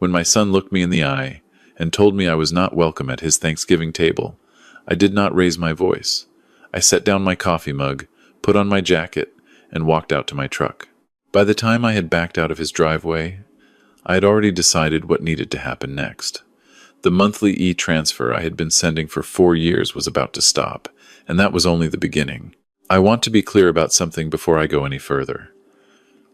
When my son looked me in the eye and told me I was not welcome at his Thanksgiving table, I did not raise my voice. I set down my coffee mug, put on my jacket, and walked out to my truck. By the time I had backed out of his driveway, I had already decided what needed to happen next. The monthly e-transfer I had been sending for 4 years was about to stop, and that was only the beginning. I want to be clear about something before I go any further.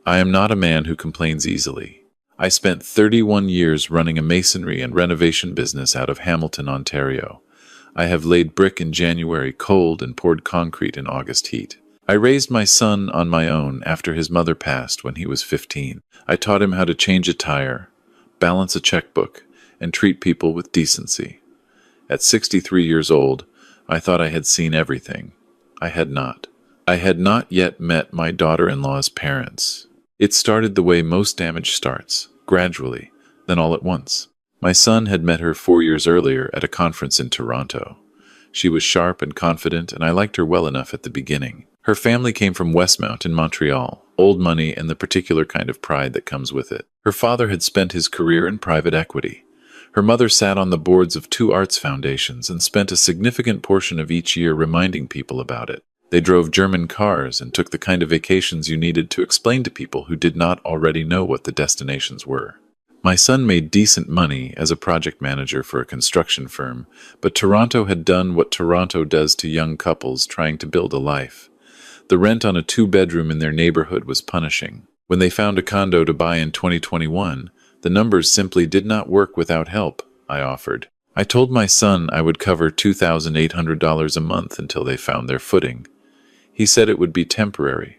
I am not a man who complains easily. I spent 31 years running a masonry and renovation business out of Hamilton, Ontario. I have laid brick in January cold and poured concrete in August heat. I raised my son on my own after his mother passed when he was 15. I taught him how to change a tire, balance a checkbook, and treat people with decency. At 63 years old, I thought I had seen everything. I had not. I had not yet met my daughter-in-law's parents. It started the way most damage starts, gradually, then all at once. My son had met her 4 years earlier at a conference in Toronto. She was sharp and confident, and I liked her well enough at the beginning. Her family came from Westmount in Montreal, old money and the particular kind of pride that comes with it. Her father had spent his career in private equity. Her mother sat on the boards of 2 arts foundations and spent a significant portion of each year reminding people about it. They drove German cars and took the kind of vacations you needed to explain to people who did not already know what the destinations were. My son made decent money as a project manager for a construction firm, but Toronto had done what Toronto does to young couples trying to build a life. The rent on a 2-bedroom in their neighborhood was punishing. When they found a condo to buy in 2021, the numbers simply did not work without help, I offered. I told my son I would cover $2,800 a month until they found their footing. He said it would be temporary.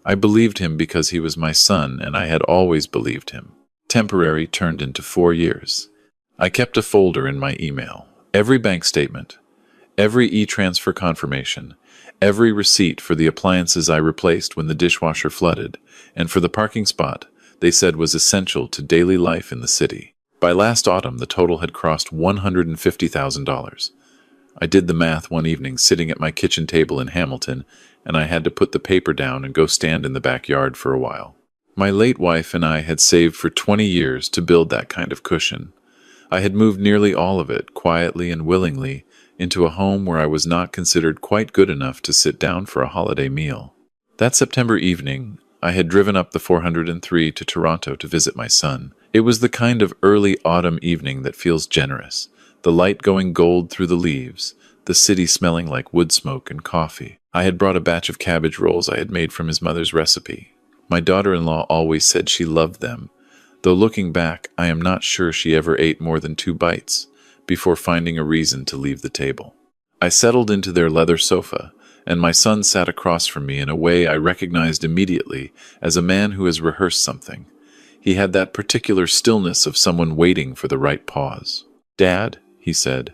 I believed him because he was my son, and I had always believed him. Temporary turned into 4 years. I kept a folder in my email. Every bank statement, every e-transfer confirmation, every receipt for the appliances I replaced when the dishwasher flooded, and for the parking spot they said was essential to daily life in the city. By last autumn, the total had crossed $150,000. I did the math one evening sitting at my kitchen table in Hamilton, and I had to put the paper down and go stand in the backyard for a while. My late wife and I had saved for 20 years to build that kind of cushion. I had moved nearly all of it, quietly and willingly, into a home where I was not considered quite good enough to sit down for a holiday meal. That September evening, I had driven up the 403 to Toronto to visit my son. It was the kind of early autumn evening that feels generous, the light going gold through the leaves, the city smelling like wood smoke and coffee. I had brought a batch of cabbage rolls I had made from his mother's recipe. My daughter-in-law always said she loved them, though looking back, I am not sure she ever ate more than 2 bites before finding a reason to leave the table. I settled into their leather sofa, and my son sat across from me in a way I recognized immediately as a man who has rehearsed something. He had that particular stillness of someone waiting for the right pause. "Dad," he said,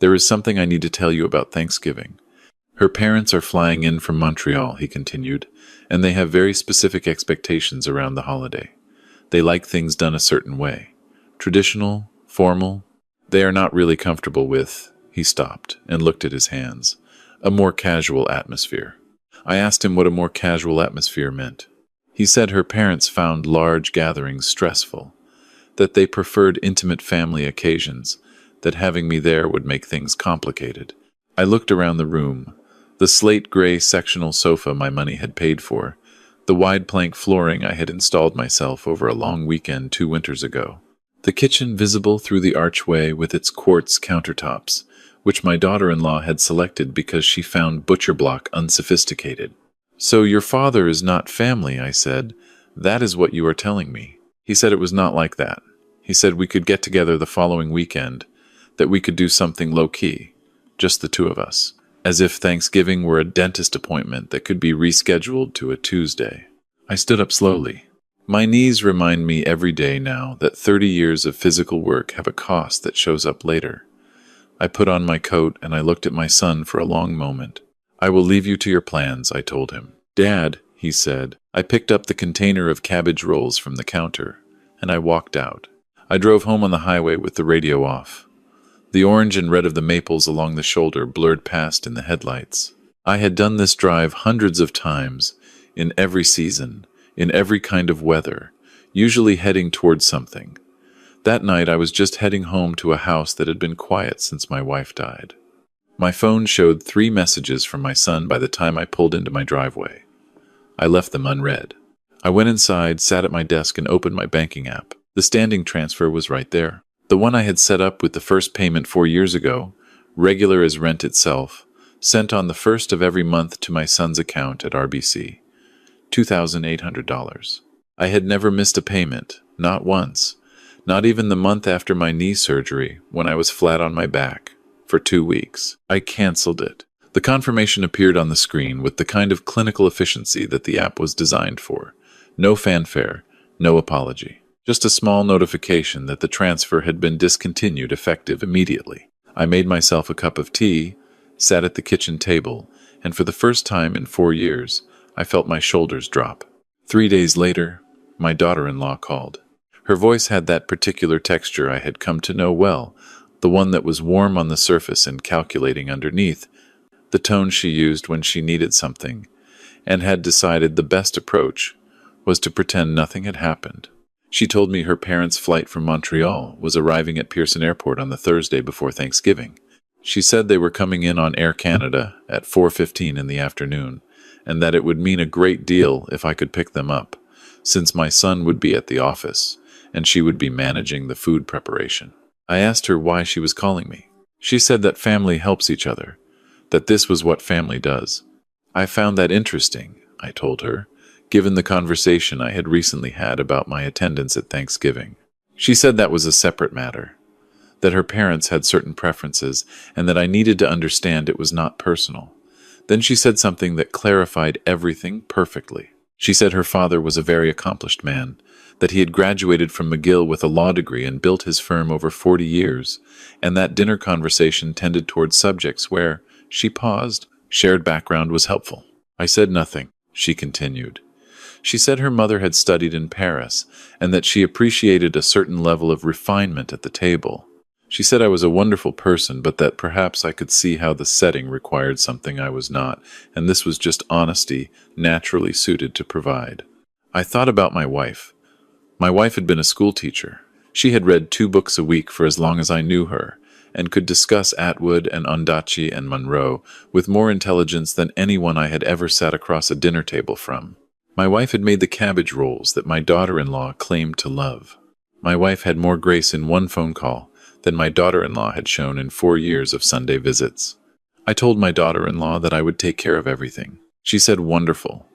"there is something I need to tell you about Thanksgiving." "Her parents are flying in from Montreal," he continued, "and they have very specific expectations around the holiday. They like things done a certain way. Traditional, formal. They are not really comfortable with—" He stopped and looked at his hands. "A more casual atmosphere." I asked him what a more casual atmosphere meant. He said her parents found large gatherings stressful, that they preferred intimate family occasions, that having me there would make things complicated. I looked around the room. The slate-gray sectional sofa my money had paid for, the wide plank flooring I had installed myself over a long weekend 2 winters ago, the kitchen visible through the archway with its quartz countertops, which my daughter-in-law had selected because she found butcher block unsophisticated. "So your father is not family," I said. "That is what you are telling me." He said it was not like that. He said we could get together the following weekend, that we could do something low-key, just the 2 of us, as if Thanksgiving were a dentist appointment that could be rescheduled to a Tuesday. I stood up slowly. My knees remind me every day now that 30 years of physical work have a cost that shows up later. I put on my coat and I looked at my son for a long moment. "I will leave you to your plans," I told him. "Dad," he said. I picked up the container of cabbage rolls from the counter, and I walked out. I drove home on the highway with the radio off. The orange and red of the maples along the shoulder blurred past in the headlights. I had done this drive hundreds of times, in every season, in every kind of weather, usually heading towards something. That night I was just heading home to a house that had been quiet since my wife died. My phone showed 3 messages from my son by the time I pulled into my driveway. I left them unread. I went inside, sat at my desk, and opened my banking app. The standing transfer was right there. The one I had set up with the first payment 4 years ago, regular as rent itself, sent on the first of every month to my son's account at RBC. $2,800. I had never missed a payment, not once, not even the month after my knee surgery when I was flat on my back for 2 weeks. I canceled it. The confirmation appeared on the screen with the kind of clinical efficiency that the app was designed for. No fanfare, no apology. Just a small notification that the transfer had been discontinued effective immediately. I made myself a cup of tea, sat at the kitchen table, and for the first time in 4 years, I felt my shoulders drop. 3 days later, my daughter-in-law called. Her voice had that particular texture I had come to know well, the one that was warm on the surface and calculating underneath, the tone she used when she needed something, and had decided the best approach was to pretend nothing had happened. She told me her parents' flight from Montreal was arriving at Pearson Airport on the Thursday before Thanksgiving. She said they were coming in on Air Canada at 4:15 in the afternoon, and that it would mean a great deal if I could pick them up, since my son would be at the office, and she would be managing the food preparation. I asked her why she was calling me. She said that family helps each other, that this was what family does. I found that interesting, I told her, given the conversation I had recently had about my attendance at Thanksgiving. She said that was a separate matter, that her parents had certain preferences, and that I needed to understand it was not personal. Then she said something that clarified everything perfectly. She said her father was a very accomplished man, that he had graduated from McGill with a law degree and built his firm over 40 years, and that dinner conversation tended towards subjects where, she paused, shared background was helpful. I said nothing. She continued. She said her mother had studied in Paris, and that she appreciated a certain level of refinement at the table. She said I was a wonderful person, but that perhaps I could see how the setting required something I was not, and this was just honesty, naturally suited to provide. I thought about my wife. My wife had been a school teacher. She had read 2 books a week for as long as I knew her, and could discuss Atwood and Ondaatje and Munro with more intelligence than anyone I had ever sat across a dinner table from. My wife had made the cabbage rolls that my daughter-in-law claimed to love. My wife had more grace in one phone call than my daughter-in-law had shown in 4 years of Sunday visits. I told my daughter-in-law that I would take care of everything. She said wonderful.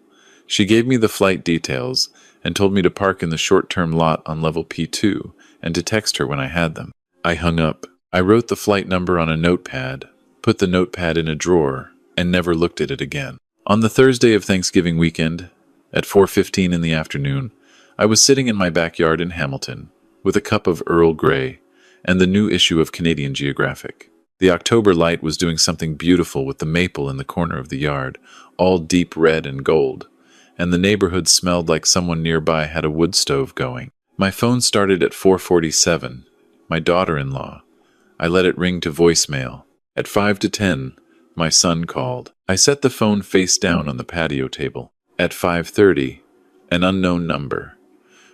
She gave me the flight details and told me to park in the short-term lot on level P2 and to text her when I had them. I hung up. I wrote the flight number on a notepad, put the notepad in a drawer, and never looked at it again. On the Thursday of Thanksgiving weekend, at 4:15 in the afternoon, I was sitting in my backyard in Hamilton with a cup of Earl Grey and the new issue of Canadian Geographic. The October light was doing something beautiful with the maple in the corner of the yard, all deep red and gold, and the neighborhood smelled like someone nearby had a wood stove going. My phone started at 4:47. My daughter-in-law. I let it ring to voicemail. At 5 to 10, my son called. I set the phone face down on the patio table. At 5:30, an unknown number.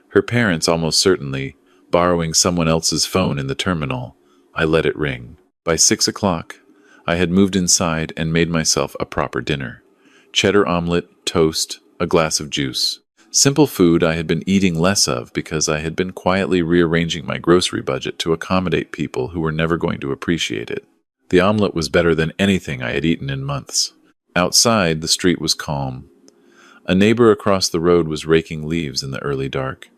Her parents almost certainly, borrowing someone else's phone in the terminal. I let it ring. By 6 o'clock, I had moved inside and made myself a proper dinner. Cheddar omelet, toast, a glass of juice. Simple food I had been eating less of because I had been quietly rearranging my grocery budget to accommodate people who were never going to appreciate it. The omelet was better than anything I had eaten in months. Outside, the street was calm. A neighbor across the road was raking leaves in the early dark.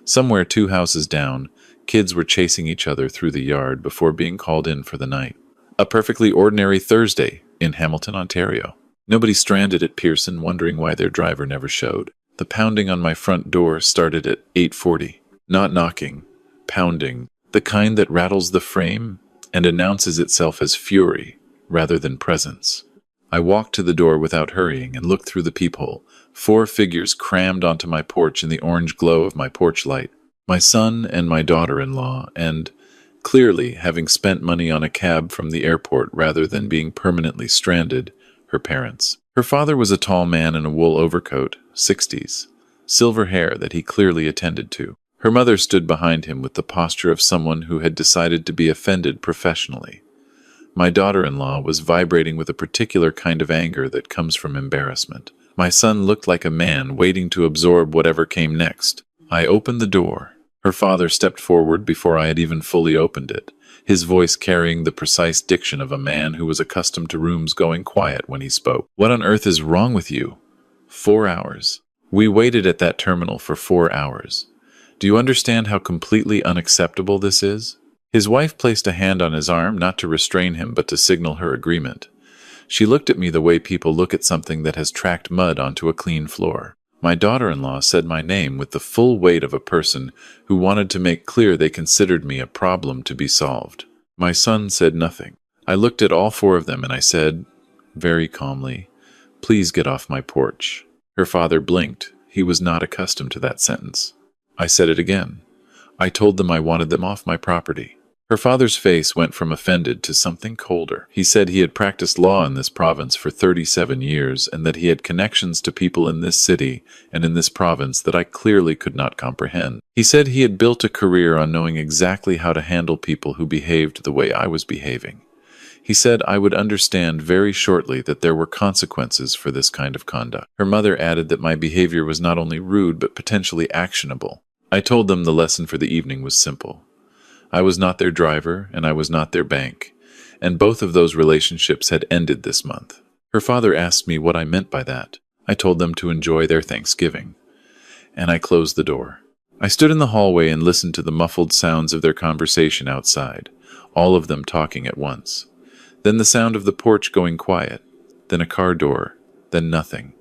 Somewhere 2 houses down, kids were chasing each other through the yard before being called in for the night. A perfectly ordinary Thursday in Hamilton, Ontario. Nobody stranded at Pearson wondering why their driver never showed. The pounding on my front door started at 8:40. Not knocking, pounding, the kind that rattles the frame and announces itself as fury rather than presence. I walked to the door without hurrying and looked through the peephole. 4 figures crammed onto my porch in the orange glow of my porch light. My son and my daughter-in-law, and, clearly, having spent money on a cab from the airport rather than being permanently stranded, her parents. Her father was a tall man in a wool overcoat, 60s, silver hair that he clearly attended to. Her mother stood behind him with the posture of someone who had decided to be offended professionally. My daughter-in-law was vibrating with a particular kind of anger that comes from embarrassment. My son looked like a man waiting to absorb whatever came next. I opened the door. Her father stepped forward before I had even fully opened it, his voice carrying the precise diction of a man who was accustomed to rooms going quiet when he spoke. "What on earth is wrong with you?" 4 hours. We waited at that terminal for 4 hours. Do you understand how completely unacceptable this is? His wife placed a hand on his arm, not to restrain him, but to signal her agreement. She looked at me the way people look at something that has tracked mud onto a clean floor. My daughter-in-law said my name with the full weight of a person who wanted to make clear they considered me a problem to be solved. My son said nothing. I looked at all 4 of them and I said, very calmly, "Please get off my porch." Her father blinked. He was not accustomed to that sentence. I said it again. I told them I wanted them off my property. Her father's face went from offended to something colder. He said he had practiced law in this province for 37 years and that he had connections to people in this city and in this province that I clearly could not comprehend. He said he had built a career on knowing exactly how to handle people who behaved the way I was behaving. He said I would understand very shortly that there were consequences for this kind of conduct. Her mother added that my behavior was not only rude but potentially actionable. I told them the lesson for the evening was simple. I was not their driver, and I was not their bank, and both of those relationships had ended this month. Her father asked me what I meant by that. I told them to enjoy their Thanksgiving, and I closed the door. I stood in the hallway and listened to the muffled sounds of their conversation outside, all of them talking at once. Then the sound of the porch going quiet, then a car door, then nothing.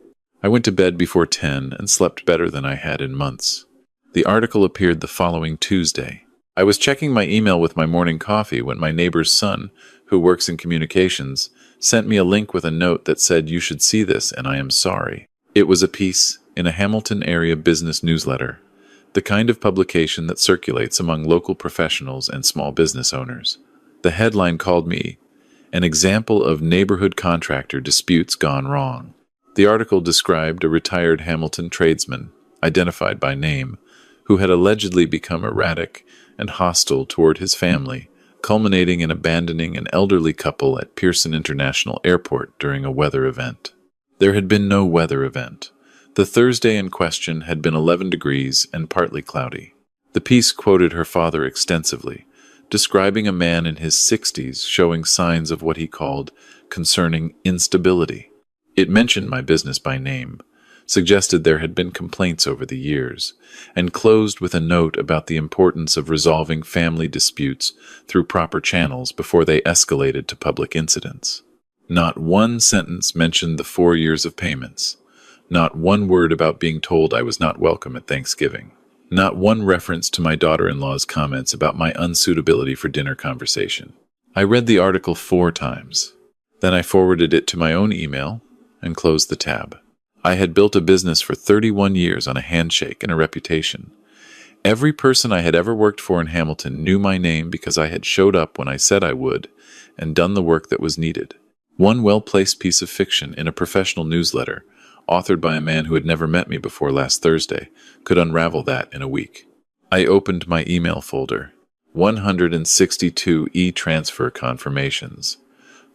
I went to bed before 10 and slept better than I had in months. The article appeared the following Tuesday. I was checking my email with my morning coffee when my neighbor's son, who works in communications, sent me a link with a note that said, "You should see this, and I am sorry." It was a piece in a Hamilton area business newsletter, the kind of publication that circulates among local professionals and small business owners. The headline called me an example of neighborhood contractor disputes gone wrong. The article described a retired Hamilton tradesman, identified by name, who had allegedly become erratic and hostile toward his family, culminating in abandoning an elderly couple at Pearson International Airport during a weather event. There had been no weather event. The Thursday in question had been 11 degrees and partly cloudy. The piece quoted her father extensively, describing a man in his 60s showing signs of what he called concerning instability. It mentioned my business by name, suggested there had been complaints over the years, and closed with a note about the importance of resolving family disputes through proper channels before they escalated to public incidents. Not one sentence mentioned the 4 years of payments. Not one word about being told I was not welcome at Thanksgiving. Not one reference to my daughter-in-law's comments about my unsuitability for dinner conversation. I read the article 4 times. Then I forwarded it to my own email and closed the tab. I had built a business for 31 years on a handshake and a reputation. Every person I had ever worked for in Hamilton knew my name because I had showed up when I said I would and done the work that was needed. One well-placed piece of fiction in a professional newsletter, authored by a man who had never met me before last Thursday, could unravel that in a week. I opened my email folder. 162 e-transfer confirmations.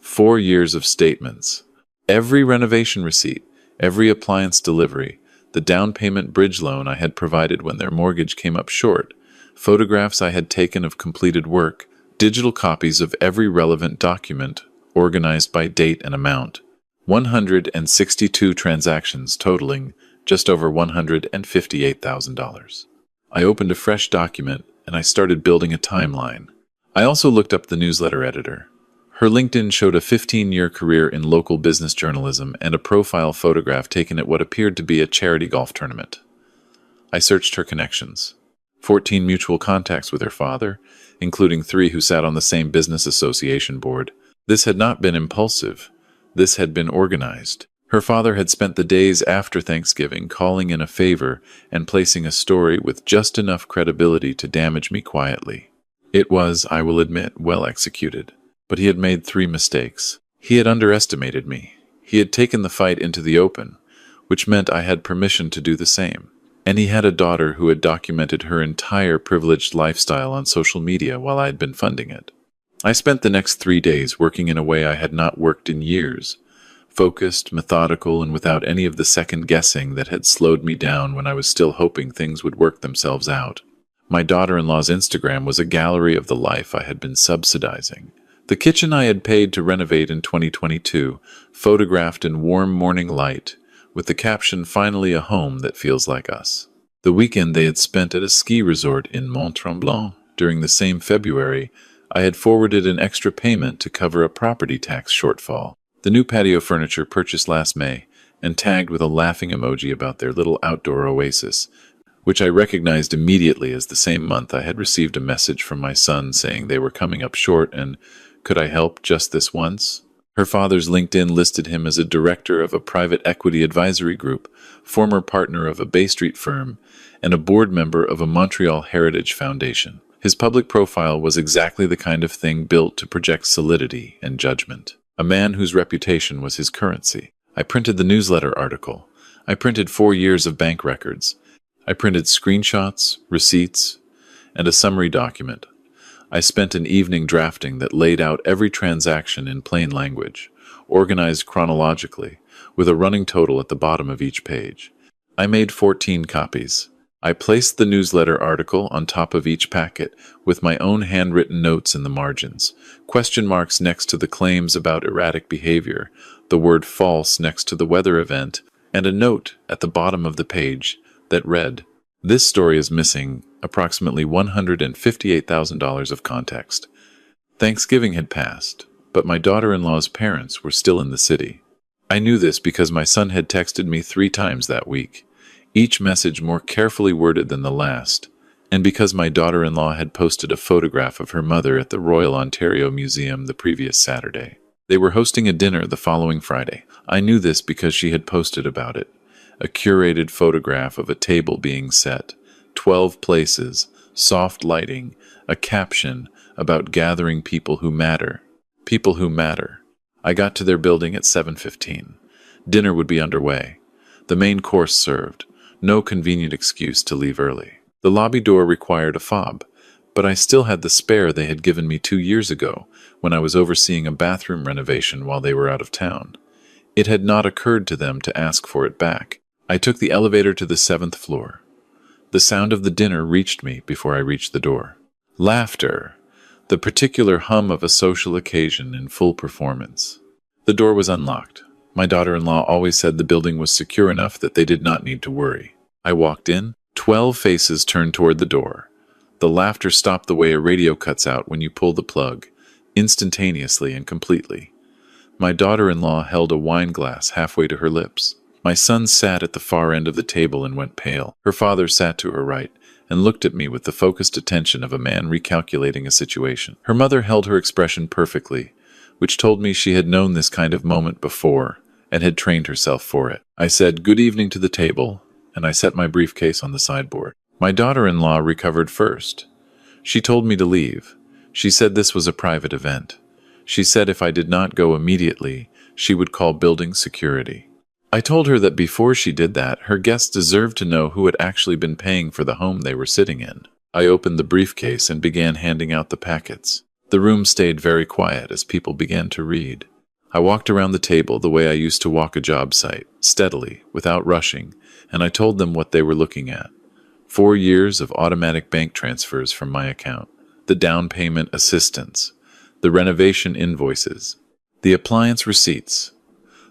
4 years of statements. Every renovation receipt, every appliance delivery, the down payment bridge loan I had provided when their mortgage came up short, photographs I had taken of completed work, digital copies of every relevant document, organized by date and amount. 162 transactions totaling just over $158,000. I opened a fresh document and I started building a timeline. I also looked up the newsletter editor. Her LinkedIn showed a 15-year career in local business journalism and a profile photograph taken at what appeared to be a charity golf tournament. I searched her connections. 14 mutual contacts with her father, including 3 who sat on the same business association board. This had not been impulsive. This had been organized. Her father had spent the days after Thanksgiving calling in a favor and placing a story with just enough credibility to damage me quietly. It was, I will admit, well executed. But he had made 3 mistakes. He had underestimated me. He had taken the fight into the open, which meant I had permission to do the same. And he had a daughter who had documented her entire privileged lifestyle on social media while I had been funding it. I spent the next 3 days working in a way I had not worked in years, focused, methodical, and without any of the second guessing that had slowed me down when I was still hoping things would work themselves out. My daughter-in-law's Instagram was a gallery of the life I had been subsidizing. The kitchen I had paid to renovate in 2022, photographed in warm morning light, with the caption, "Finally a home that feels like us." The weekend they had spent at a ski resort in Mont Tremblant during the same February, I had forwarded an extra payment to cover a property tax shortfall. The new patio furniture purchased last May, and tagged with a laughing emoji about their little outdoor oasis, which I recognized immediately as the same month I had received a message from my son saying they were coming up short and could I help just this once? Her father's LinkedIn listed him as a director of a private equity advisory group, former partner of a Bay Street firm, and a board member of a Montreal Heritage Foundation. His public profile was exactly the kind of thing built to project solidity and judgment. A man whose reputation was his currency. I printed the newsletter article. I printed 4 years of bank records. I printed screenshots, receipts, and a summary document. I spent an evening drafting that laid out every transaction in plain language, organized chronologically, with a running total at the bottom of each page. I made 14 copies. I placed the newsletter article on top of each packet, with my own handwritten notes in the margins, question marks next to the claims about erratic behavior, the word false next to the weather event, and a note at the bottom of the page that read, "This story is missing approximately $158,000 of context." Thanksgiving had passed, but my daughter-in-law's parents were still in the city. I knew this because my son had texted me 3 times that week, each message more carefully worded than the last, and because my daughter-in-law had posted a photograph of her mother at the Royal Ontario Museum the previous Saturday. They were hosting a dinner the following Friday. I knew this because she had posted about it. A curated photograph of a table being set, 12 places, soft lighting, a caption about gathering people who matter. People who matter. I got to their building at 7:15. Dinner would be underway. The main course served. No convenient excuse to leave early. The lobby door required a fob, but I still had the spare they had given me 2 years ago when I was overseeing a bathroom renovation while they were out of town. It had not occurred to them to ask for it back. I took the elevator to the 7th floor. The sound of the dinner reached me before I reached the door. Laughter, the particular hum of a social occasion in full performance. The door was unlocked. My daughter-in-law always said the building was secure enough that they did not need to worry. I walked in. 12 faces turned toward the door. The laughter stopped the way a radio cuts out when you pull the plug, instantaneously and completely. My daughter-in-law held a wine glass halfway to her lips. My son sat at the far end of the table and went pale. Her father sat to her right and looked at me with the focused attention of a man recalculating a situation. Her mother held her expression perfectly, which told me she had known this kind of moment before and had trained herself for it. I said good evening to the table, and I set my briefcase on the sideboard. My daughter-in-law recovered first. She told me to leave. She said this was a private event. She said if I did not go immediately, she would call building security. I told her that before she did that, her guests deserved to know who had actually been paying for the home they were sitting in. I opened the briefcase and began handing out the packets. The room stayed very quiet as people began to read. I walked around the table the way I used to walk a job site, steadily, without rushing, and I told them what they were looking at. 4 years of automatic bank transfers from my account, the down payment assistance, the renovation invoices, the appliance receipts,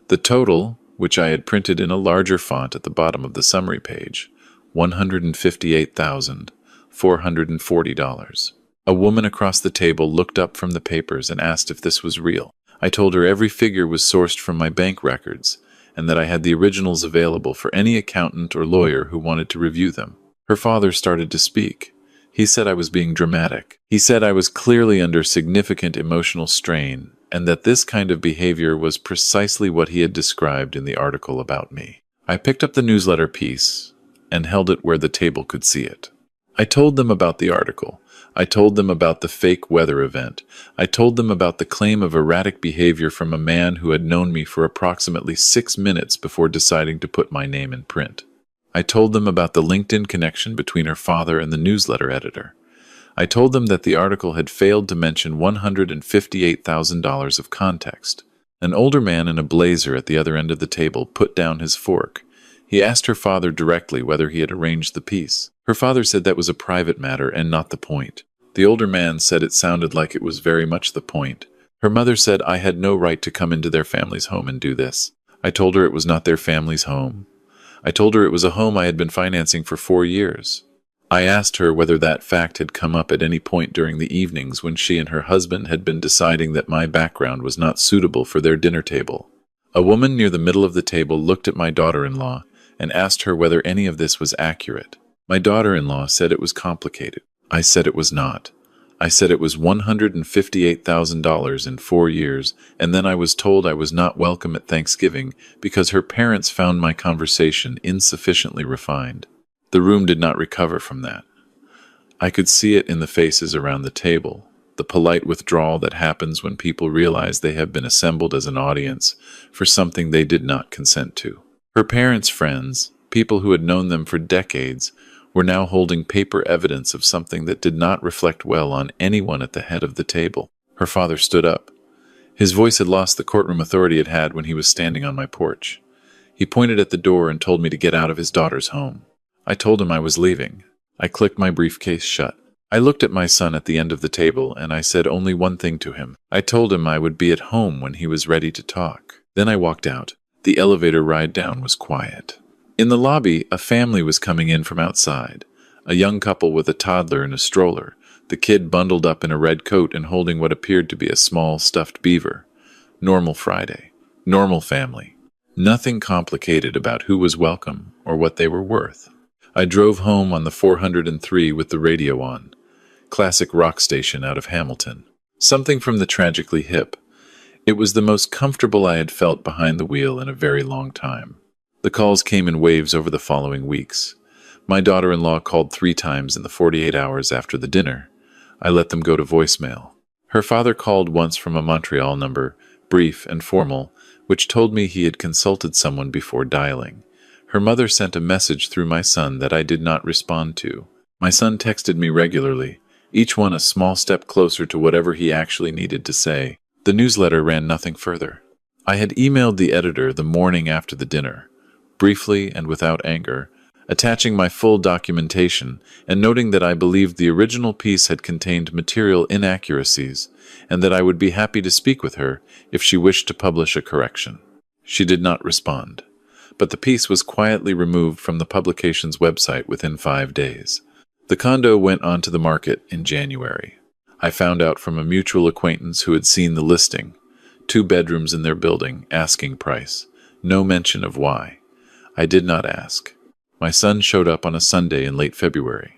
the total, which I had printed in a larger font at the bottom of the summary page, $158,440. A woman across the table looked up from the papers and asked if this was real. I told her every figure was sourced from my bank records, and that I had the originals available for any accountant or lawyer who wanted to review them. Her father started to speak. He said I was being dramatic. He said I was clearly under significant emotional strain, and that this kind of behavior was precisely what he had described in the article about me. I picked up the newsletter piece and held it where the table could see it. I told them about the article. I told them about the fake weather event. I told them about the claim of erratic behavior from a man who had known me for approximately 6 minutes before deciding to put my name in print. I told them about the LinkedIn connection between her father and the newsletter editor. I told them that the article had failed to mention $158,000 of context. An older man in a blazer at the other end of the table put down his fork. He asked her father directly whether he had arranged the piece. Her father said that was a private matter and not the point. The older man said it sounded like it was very much the point. Her mother said I had no right to come into their family's home and do this. I told her it was not their family's home. I told her it was a home I had been financing for 4 years. I asked her whether that fact had come up at any point during the evenings when she and her husband had been deciding that my background was not suitable for their dinner table. A woman near the middle of the table looked at my daughter-in-law and asked her whether any of this was accurate. My daughter-in-law said it was complicated. I said it was not. I said it was $158,000 in 4 years, and then I was told I was not welcome at Thanksgiving because her parents found my conversation insufficiently refined. The room did not recover from that. I could see it in the faces around the table, the polite withdrawal that happens when people realize they have been assembled as an audience for something they did not consent to. Her parents' friends, people who had known them for decades, were now holding paper evidence of something that did not reflect well on anyone at the head of the table. Her father stood up. His voice had lost the courtroom authority it had when he was standing on my porch. He pointed at the door and told me to get out of his daughter's home. I told him I was leaving. I clicked my briefcase shut. I looked at my son at the end of the table and I said only one thing to him. I told him I would be at home when he was ready to talk. Then I walked out. The elevator ride down was quiet. In the lobby, a family was coming in from outside. A young couple with a toddler in a stroller, the kid bundled up in a red coat and holding what appeared to be a small stuffed beaver. Normal Friday. Normal family. Nothing complicated about who was welcome or what they were worth. I drove home on the 403 with the radio on. Classic rock station out of Hamilton. Something from the Tragically Hip. It was the most comfortable I had felt behind the wheel in a very long time. The calls came in waves over the following weeks. My daughter-in-law called 3 times in the 48 hours after the dinner. I let them go to voicemail. Her father called once from a Montreal number, brief and formal, which told me he had consulted someone before dialing. Her mother sent a message through my son that I did not respond to. My son texted me regularly, each one a small step closer to whatever he actually needed to say. The newsletter ran nothing further. I had emailed the editor the morning after the dinner, briefly and without anger, attaching my full documentation and noting that I believed the original piece had contained material inaccuracies and that I would be happy to speak with her if she wished to publish a correction. She did not respond, but the piece was quietly removed from the publication's website within 5 days. The condo went onto the market in January. I found out from a mutual acquaintance who had seen the listing. 2 bedrooms in their building, asking price. No mention of why. I did not ask. My son showed up on a Sunday in late February.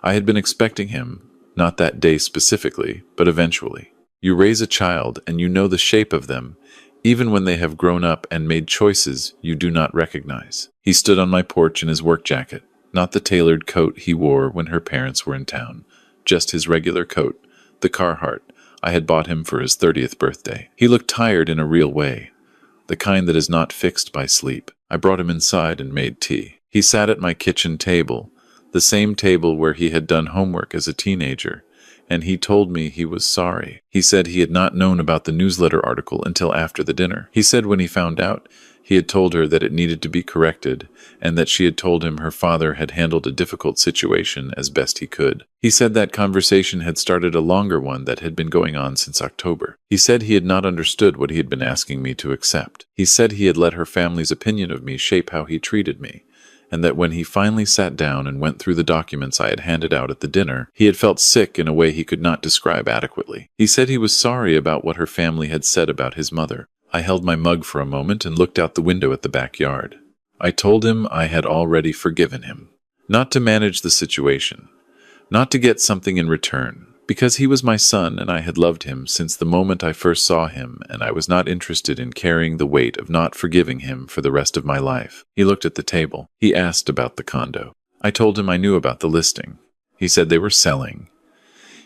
I had been expecting him, not that day specifically, but eventually. You raise a child and you know the shape of them, even when they have grown up and made choices you do not recognize. He stood on my porch in his work jacket, not the tailored coat he wore when her parents were in town, just his regular coat, the Carhartt I had bought him for his 30th birthday. He looked tired in a real way, the kind that is not fixed by sleep. I brought him inside and made tea. He sat at my kitchen table, the same table where he had done homework as a teenager, and he told me he was sorry. He said he had not known about the newsletter article until after the dinner. He said when he found out, he had told her that it needed to be corrected, and that she had told him her father had handled a difficult situation as best he could. He said that conversation had started a longer one that had been going on since October. He said he had not understood what he had been asking me to accept. He said he had let her family's opinion of me shape how he treated me, and that when he finally sat down and went through the documents I had handed out at the dinner, he had felt sick in a way he could not describe adequately. He said he was sorry about what her family had said about his mother. I held my mug for a moment and looked out the window at the backyard. I told him I had already forgiven him. Not to manage the situation, not to get something in return, because he was my son and I had loved him since the moment I first saw him, and I was not interested in carrying the weight of not forgiving him for the rest of my life. He looked at the table. He asked about the condo. I told him I knew about the listing. He said they were selling.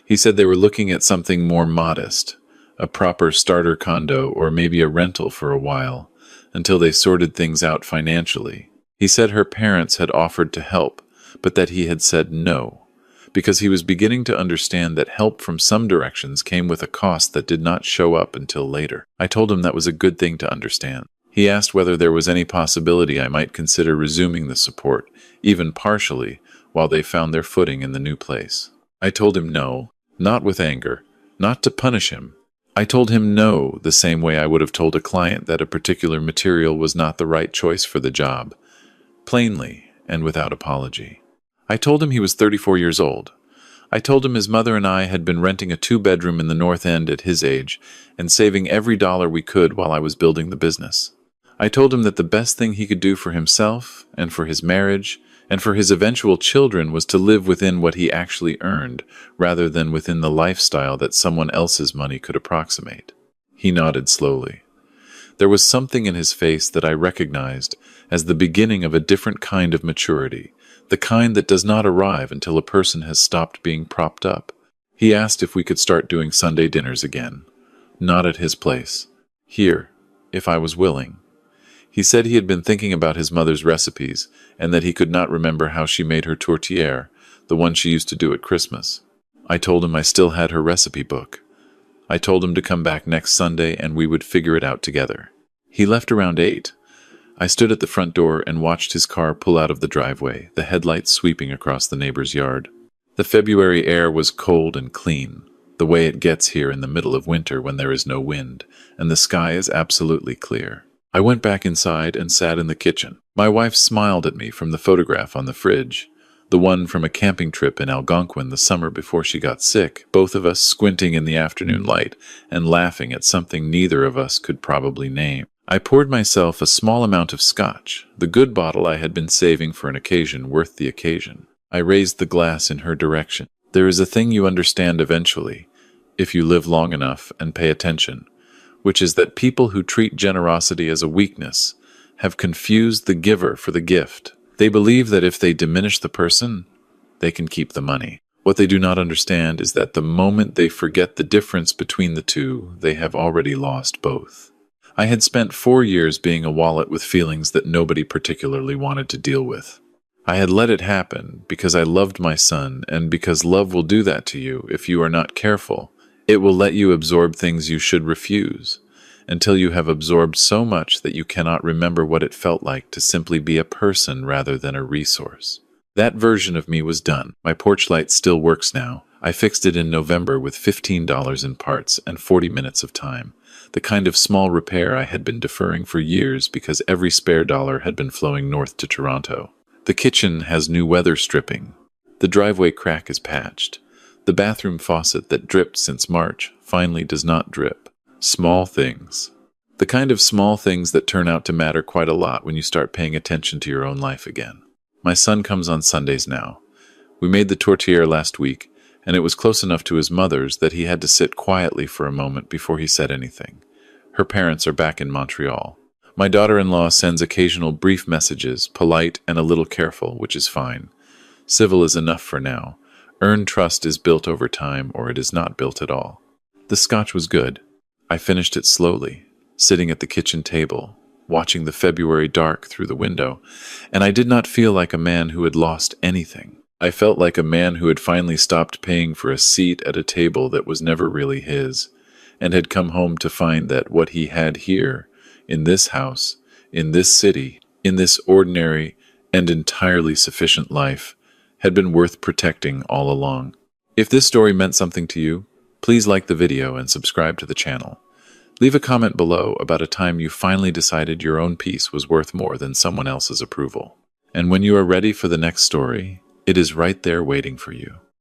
He said they were looking at something more modest, a proper starter condo or maybe a rental for a while, until they sorted things out financially. He said her parents had offered to help, but that he had said no, because he was beginning to understand that help from some directions came with a cost that did not show up until later. I told him that was a good thing to understand. He asked whether there was any possibility I might consider resuming the support, even partially, while they found their footing in the new place. I told him no, not with anger, not to punish him. I told him no the same way I would have told a client that a particular material was not the right choice for the job, plainly and without apology. I told him he was 34 years old. I told him his mother and I had been renting a 2-bedroom in the North End at his age and saving every dollar we could while I was building the business. I told him that the best thing he could do for himself and for his marriage and for his eventual children was to live within what he actually earned rather than within the lifestyle that someone else's money could approximate. He nodded slowly. There was something in his face that I recognized as the beginning of a different kind of maturity, the kind that does not arrive until a person has stopped being propped up. He asked if we could start doing Sunday dinners again. Not at his place. Here, if I was willing. He said he had been thinking about his mother's recipes and that he could not remember how she made her tourtière, the one she used to do at Christmas. I told him I still had her recipe book. I told him to come back next Sunday and we would figure it out together. He left around 8. I stood at the front door and watched his car pull out of the driveway, the headlights sweeping across the neighbor's yard. The February air was cold and clean, the way it gets here in the middle of winter when there is no wind, and the sky is absolutely clear. I went back inside and sat in the kitchen. My wife smiled at me from the photograph on the fridge, the one from a camping trip in Algonquin the summer before she got sick, both of us squinting in the afternoon light and laughing at something neither of us could probably name. I poured myself a small amount of scotch, the good bottle I had been saving for an occasion worth the occasion. I raised the glass in her direction. There is a thing you understand eventually, if you live long enough and pay attention, which is that people who treat generosity as a weakness have confused the giver for the gift. They believe that if they diminish the person, they can keep the money. What they do not understand is that the moment they forget the difference between the two, they have already lost both. I had spent 4 years being a wallet with feelings that nobody particularly wanted to deal with. I had let it happen because I loved my son, and because love will do that to you if you are not careful. It will let you absorb things you should refuse, until you have absorbed so much that you cannot remember what it felt like to simply be a person rather than a resource. That version of me was done. My porch light still works now. I fixed it in November with $15 in parts and 40 minutes of time, the kind of small repair I had been deferring for years because every spare dollar had been flowing north to Toronto. The kitchen has new weather stripping. The driveway crack is patched. The bathroom faucet that dripped since March finally does not drip. Small things. The kind of small things that turn out to matter quite a lot when you start paying attention to your own life again. My son comes on Sundays now. We made the tourtière last week, and it was close enough to his mother's that he had to sit quietly for a moment before he said anything. Her parents are back in Montreal. My daughter-in-law sends occasional brief messages, polite and a little careful, which is fine. Civil is enough for now. Earned trust is built over time, or it is not built at all. The scotch was good. I finished it slowly, sitting at the kitchen table, watching the February dark through the window, and I did not feel like a man who had lost anything. I felt like a man who had finally stopped paying for a seat at a table that was never really his, and had come home to find that what he had here, in this house, in this city, in this ordinary and entirely sufficient life, had been worth protecting all along. If this story meant something to you, please like the video and subscribe to the channel. Leave a comment below about a time you finally decided your own peace was worth more than someone else's approval. And when you are ready for the next story, it is right there waiting for you.